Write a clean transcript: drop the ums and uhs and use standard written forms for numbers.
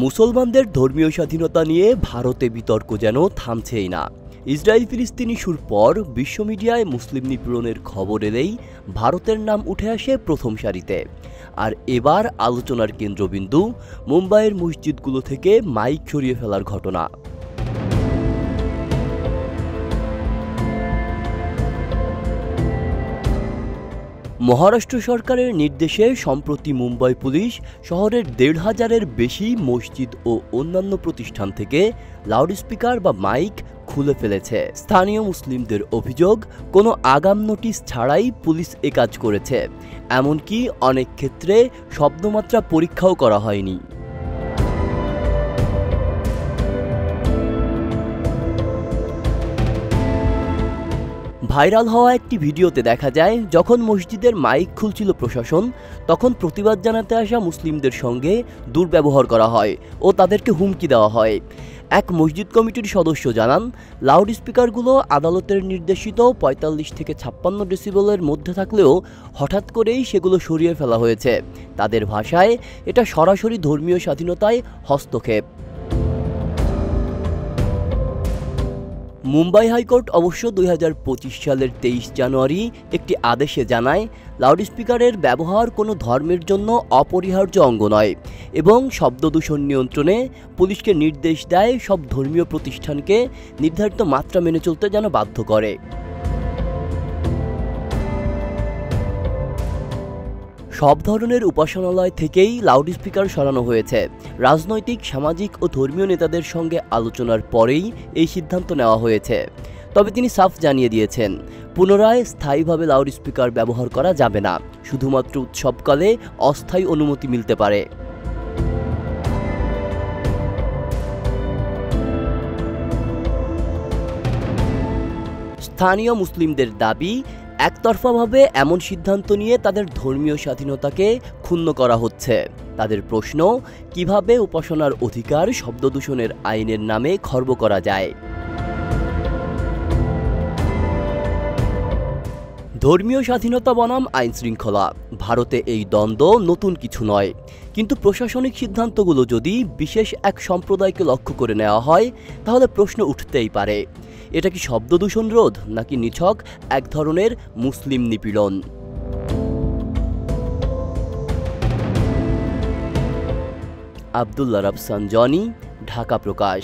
মুসলমানদের ধর্মীয় স্বাধীনতা নিয়ে ভারতে বিতর্ক যেন থামছেই না। ইসরায়েল ফিলিস্তিন ইস্যুর পর বিশ্ব মিডিয়ায় মুসলিম নিপীড়নের খবর এলেই ভারতের নাম উঠে আসে প্রথম সারিতে। আর এবার আলোচনার কেন্দ্রবিন্দু মুম্বাইয়ের মসজিদগুলো থেকে মাইক সরিয়ে ফেলার ঘটনা। মহারাষ্ট্র সরকারের নির্দেশে সম্প্রতি মুম্বাই পুলিশ শহরের ১৫০০-এর বেশি মসজিদ ও অন্যান্য প্রতিষ্ঠান থেকে লাউডস্পিকার বা মাইক খুলে ফেলেছে। স্থানীয় মুসলিমদের অভিযোগ, কোনো আগাম নোটিশ ছাড়াই পুলিশ এ কাজ করেছে। এমনকি অনেক ক্ষেত্রে শব্দমাত্রা পরীক্ষাও করা হয়নি। ভাইরাল হওয়া একটি ভিডিওতে দেখা যায়, যখন মসজিদের মাইক খুলছিল প্রশাসন, তখন প্রতিবাদ জানাতে আসা মুসলিমদের সঙ্গে দুর্ব্যবহার করা হয় ও তাদেরকে হুমকি দেওয়া হয়। এক মসজিদ কমিটির সদস্য জানান, লাউডস্পিকারগুলো আদালতের নির্দেশিত ৪৫ থেকে ৫৬ ডেসিবেলের মধ্যে থাকলেও হঠাৎ করেই সেগুলো সরিয়ে ফেলা হয়েছে। তাদের ভাষায় এটা সরাসরি ধর্মীয় স্বাধীনতায় হস্তক্ষেপ। মুম্বাই হাইকোর্ট অবশ্য ২০২৫ সালের ২৩ জানুয়ারি একটি আদেশে জানায়, লাউডস্পিকারের ব্যবহার কোনো ধর্মের জন্য অপরিহার্য অঙ্গ নয় এবং শব্দদূষণ নিয়ন্ত্রণে পুলিশকে নির্দেশ দেয় সব ধর্মীয় প্রতিষ্ঠানকে নির্ধারিত মাত্রা মেনে চলতে যেন বাধ্য করে। সব ধরনের উপাসনালয় থেকেই লাউডস্পিকার সরানো হয়েছে। রাজনৈতিক, সামাজিক ও ধর্মীয় নেতাদের সঙ্গে আলোচনার পরেই এই সিদ্ধান্ত নেওয়া হয়েছে। তবে তিনি সাফ জানিয়ে দিয়েছেন, পুনরায় স্থায়ীভাবে লাউডস্পিকার ব্যবহার করা যাবে না, শুধুমাত্র উৎসবকালে অস্থায়ী অনুমতি মিলতে পারে। স্থানীয় মুসলিমদের দাবি, একতরফাভাবে এমন সিদ্ধান্ত নিয়ে তাদের ধর্মীয় স্বাধীনতাকে ক্ষুণ্ণ করা হচ্ছে। তাদের প্রশ্ন, কিভাবে উপাসনার অধিকার শব্দদূষণের আইনের নামে খর্ব করা যায়। ধর্মীয় স্বাধীনতা বনাম আইন শৃঙ্খলা, ভারতে এই দ্বন্দ্ব নতুন কিছু নয়। কিন্তু প্রশাসনিক সিদ্ধান্তগুলো যদি বিশেষ এক সম্প্রদায়কে লক্ষ্য করে নেওয়া হয়, তাহলে প্রশ্ন উঠতেই পারে, এটা কি শব্দদূষণ রোধ নাকি নিছক এক ধরনের মুসলিম নিপীড়ন? আব্দুল্লাহ রাফসান জনি, ঢাকা প্রকাশ।